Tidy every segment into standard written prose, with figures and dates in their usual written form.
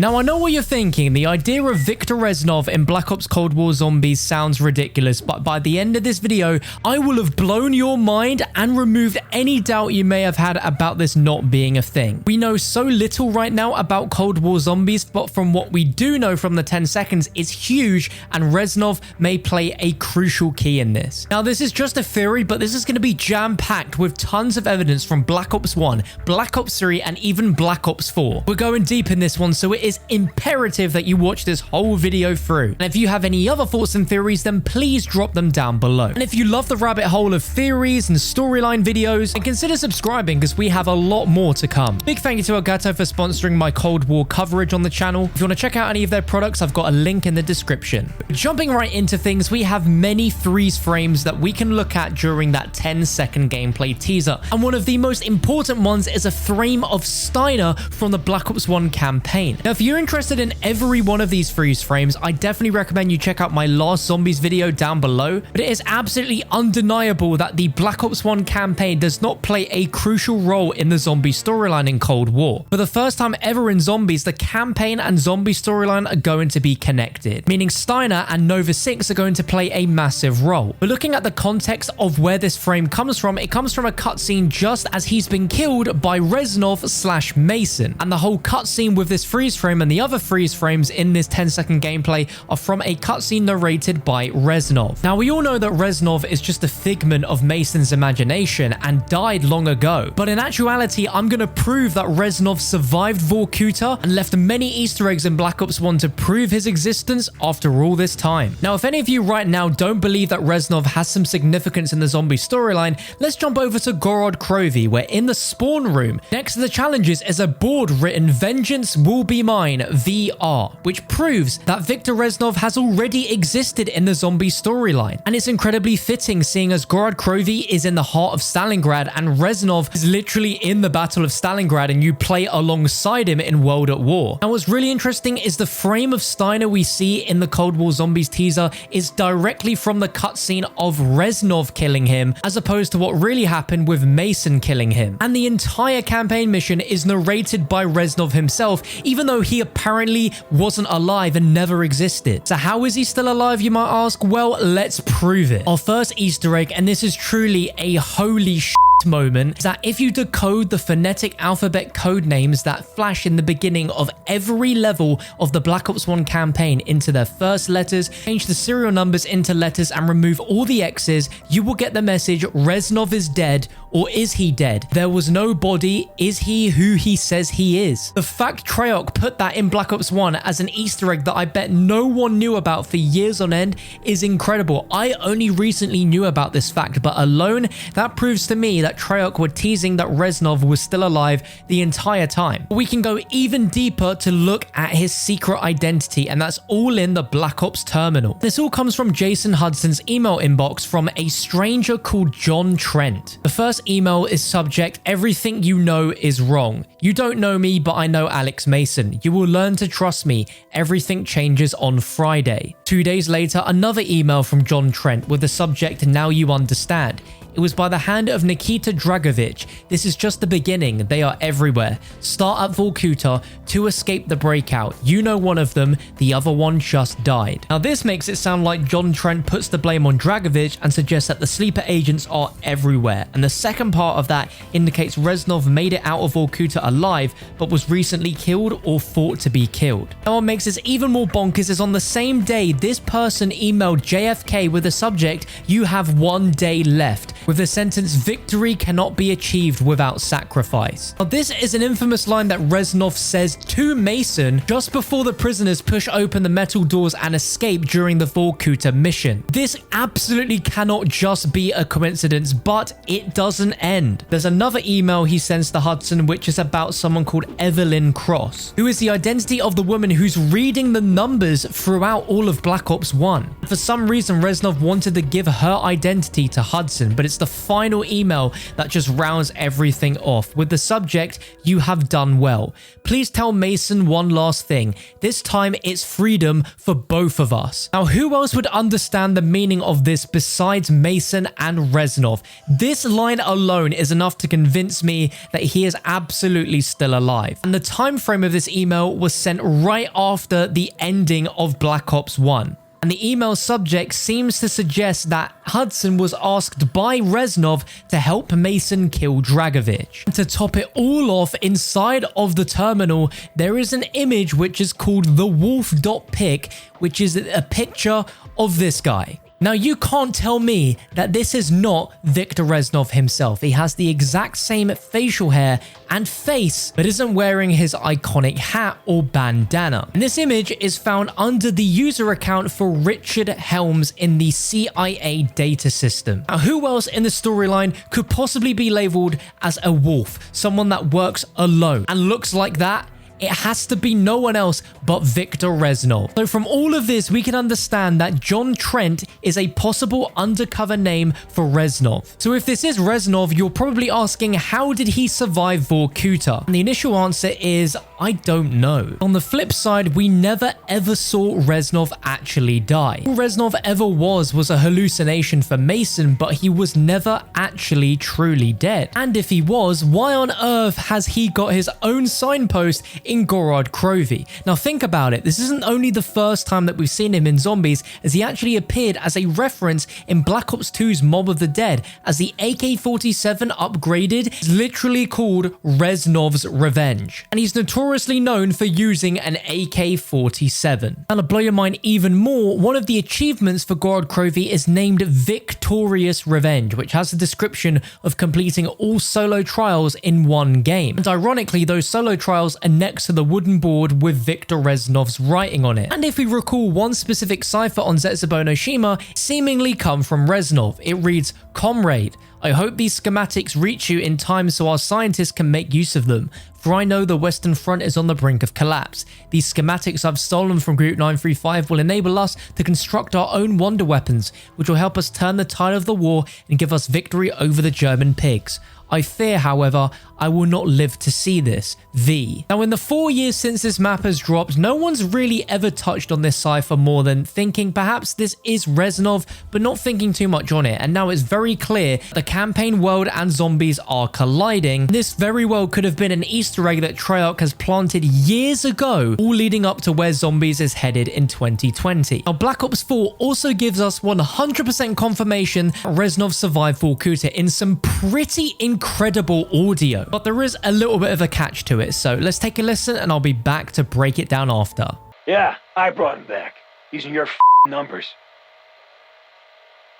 Now, I know what you're thinking. The idea of Viktor Reznov in Black Ops Cold War Zombies sounds ridiculous, but by the end of this video, I will have blown your mind and removed any doubt you may have had about this not being a thing. We know so little right now about Cold War Zombies, but from what we do know from the 10 seconds, it's huge, and Reznov may play a crucial key in this. Now, this is just a theory, but this is going to be jam-packed with tons of evidence from Black Ops 1, Black Ops 3, and even Black Ops 4. We're going deep in this one, so it is imperative that you watch this whole video through. And if you have any other thoughts and theories, then please drop them down below. And if you love the rabbit hole of theories and storyline videos, then consider subscribing because we have a lot more to come. Big thank you to Elgato for sponsoring my Cold War coverage on the channel. If you want to check out any of their products, I've got a link in the description. Jumping right into things, we have many freeze frames that we can look at during that 10-second gameplay teaser. And one of the most important ones is a frame of Steiner from the Black Ops 1 campaign. Now, if you're interested in every one of these freeze frames, I definitely recommend you check out my last Zombies video down below, but it is absolutely undeniable that the Black Ops 1 campaign does not play a crucial role in the zombie storyline in Cold War. For the first time ever in Zombies, the campaign and zombie storyline are going to be connected, meaning Steiner and Nova 6 are going to play a massive role. But looking at the context of where this frame comes from, it comes from a cutscene just as he's been killed by Reznov/Mason, and the whole cutscene with this freeze frame and the other freeze frames in this 10-second gameplay are from a cutscene narrated by Reznov. Now, we all know that Reznov is just a figment of Mason's imagination and died long ago, but in actuality, I'm going to prove that Reznov survived Vorkuta and left many Easter eggs in Black Ops 1 to prove his existence after all this time. Now, if any of you right now don't believe that Reznov has some significance in the zombie storyline, let's jump over to Gorod Krovi, where in the spawn room, next to the challenges is a board written "Vengeance Will Be Mine VR," which proves that Viktor Reznov has already existed in the zombie storyline. And it's incredibly fitting, seeing as Gorod Krovi is in the heart of Stalingrad and Reznov is literally in the Battle of Stalingrad and you play alongside him in World at War. Now, what's really interesting is the frame of Steiner we see in the Cold War Zombies teaser is directly from the cutscene of Reznov killing him, as opposed to what really happened with Mason killing him. And the entire campaign mission is narrated by Reznov himself, even though he apparently wasn't alive and never existed. So how is he still alive, you might ask? Well, let's prove it. Our first Easter egg, and this is truly a holy shit moment, is that if you decode the phonetic alphabet code names that flash in the beginning of every level of the Black Ops 1 campaign into their first letters, change the serial numbers into letters and remove all the X's, you will get the message "Reznov is dead," or "Is he dead? There was no body. Is he who he says he is?" The fact Treyarch put that in Black Ops 1 as an Easter egg that I bet no one knew about for years on end is incredible. I only recently knew about this fact, but alone, that proves to me that Treyarch were teasing that Reznov was still alive the entire time. We can go even deeper to look at his secret identity, and that's all in the Black Ops terminal. This all comes from Jason Hudson's email inbox from a stranger called John Trent. The first email is subject "Everything you know is wrong. You don't know me, but I know Alex Mason. You will learn to trust me. Everything changes on Friday." 2 days later, another email from John Trent with the subject "Now you understand. It was by the hand of Nikita Dragovich. This is just the beginning. They are everywhere. Start at Vorkuta to escape the breakout. You know one of them, the other one just died." Now, this makes it sound like John Trent puts the blame on Dragovich and suggests that the sleeper agents are everywhere. And the second part of that indicates Reznov made it out of Vorkuta alive, but was recently killed or thought to be killed. Now, what makes this even more bonkers is on the same day, this person emailed JFK with the subject "You have 1 day left," with the sentence "Victory cannot be achieved without sacrifice." Now, this is an infamous line that Reznov says to Mason just before the prisoners push open the metal doors and escape during the Vorkuta mission. This absolutely cannot just be a coincidence, but it doesn't end. There's another email he sends to Hudson, which is about someone called Evelyn Cross, who is the identity of the woman who's reading the numbers throughout all of Black Ops 1. For some reason, Reznov wanted to give her identity to Hudson, but it's the final email that just rounds everything off with the subject, "You have done well. Please tell Mason one last thing. This time it's freedom for both of us." Now, who else would understand the meaning of this besides Mason and Reznov? This line alone is enough to convince me that he is absolutely still alive. And the time frame of this email was sent right after the ending of Black Ops 1. And the email subject seems to suggest that Hudson was asked by Reznov to help Mason kill Dragovich. And to top it all off, inside of the terminal, there is an image which is called the wolf.pic, which is a picture of this guy. Now, you can't tell me that this is not Viktor Reznov himself. He has the exact same facial hair and face, but isn't wearing his iconic hat or bandana. And this image is found under the user account for Richard Helms in the CIA data system. Now, who else in the storyline could possibly be labeled as a wolf? Someone that works alone and looks like that? It has to be no one else but Viktor Reznov. So from all of this, we can understand that John Trent is a possible undercover name for Reznov. So if this is Reznov, you're probably asking, how did he survive Vorkuta? And the initial answer is, I don't know. On the flip side, we never ever saw Reznov actually die. All Reznov ever was a hallucination for Mason, but he was never actually truly dead. And if he was, why on earth has he got his own signpost in Gorod Krovi? Now think about it, this isn't only the first time that we've seen him in Zombies, as he actually appeared as a reference in Black Ops 2's Mob of the Dead, as the AK-47 upgraded is literally called Reznov's Revenge, and he's notoriously known for using an AK-47. And to blow your mind even more, one of the achievements for Gorod Krovi is named Victorious Revenge, which has a description of completing all solo trials in one game. And ironically, those solo trials are next to the wooden board with Viktor Reznov's writing on it. And if we recall, one specific cipher on Zetsubo no Shima seemingly come from Reznov. It reads, "Comrade, I hope these schematics reach you in time so our scientists can make use of them, for I know the Western Front is on the brink of collapse. These schematics I've stolen from Group 935 will enable us to construct our own wonder weapons, which will help us turn the tide of the war and give us victory over the German pigs. I fear, however, I will not live to see this. V." Now, in the 4 years since this map has dropped, no one's really ever touched on this cipher more than thinking perhaps this is Reznov, but not thinking too much on it. And now it's very clear the campaign world and zombies are colliding. This very well could have been an Easter egg that Treyarch has planted years ago, all leading up to where Zombies is headed in 2020. Now, Black Ops 4 also gives us 100% confirmation that Reznov survived Vorkuta in some pretty incredible audio. But there is a little bit of a catch to it, so let's take a listen and I'll be back to break it down after. Yeah, I brought him back, using your numbers.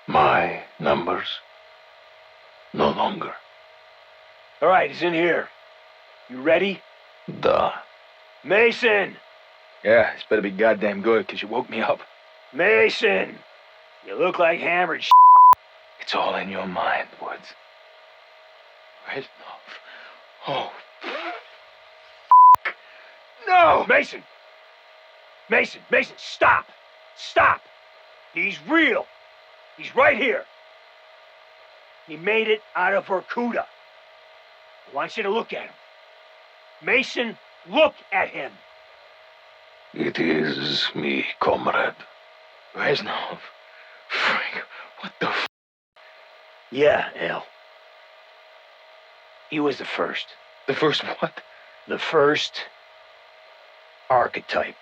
My numbers? No longer. Alright, he's in here. You ready? Duh. Mason! Yeah, it's better be goddamn good, because you woke me up. Mason! You look like hammered It's all in your mind, Woods. Reznov. Oh. No! Mason! Mason, stop! Stop! He's real! He's right here! He made it out of Vorkuta. I want you to look at him. Mason, look at him! It is me, comrade. Reznov. Frank, what the f? Yeah, Al. He was the first. The first what? The first archetype.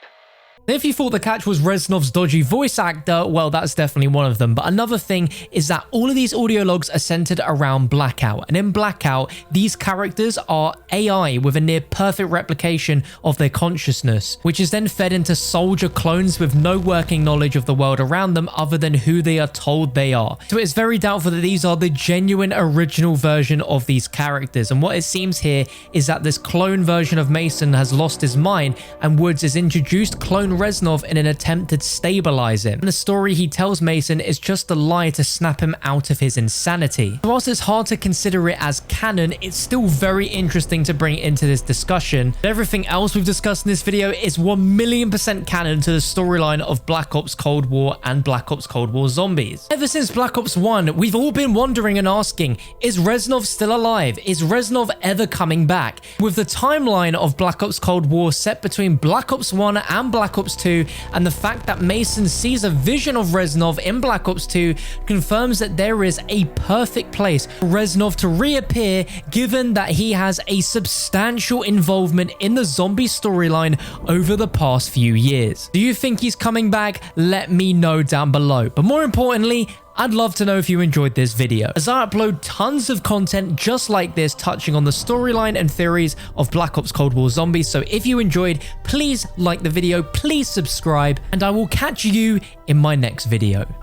If you thought the catch was Reznov's dodgy voice actor, well, that's definitely one of them. But another thing is that all of these audio logs are centered around Blackout. And in Blackout, these characters are AI with a near perfect replication of their consciousness, which is then fed into soldier clones with no working knowledge of the world around them other than who they are told they are. So it's very doubtful that these are the genuine original version of these characters. And what it seems here is that this clone version of Mason has lost his mind, and Woods has introduced clone Reznov in an attempt to stabilize him. And the story he tells Mason is just a lie to snap him out of his insanity. So whilst it's hard to consider it as canon, it's still very interesting to bring into this discussion. Everything else we've discussed in this video is 1,000,000% canon to the storyline of Black Ops Cold War and Black Ops Cold War Zombies. Ever since Black Ops 1, we've all been wondering and asking, is Reznov still alive? Is Reznov ever coming back? With the timeline of Black Ops Cold War set between Black Ops 1 and Black Ops 2, and the fact that Mason sees a vision of Reznov in Black Ops 2 confirms that there is a perfect place for Reznov to reappear, given that he has a substantial involvement in the zombie storyline over the past few years. Do you think he's coming back? Let me know down below. But more importantly, I'd love to know if you enjoyed this video, as I upload tons of content just like this touching on the storyline and theories of Black Ops Cold War Zombies. So if you enjoyed, please like the video, please subscribe, and I will catch you in my next video.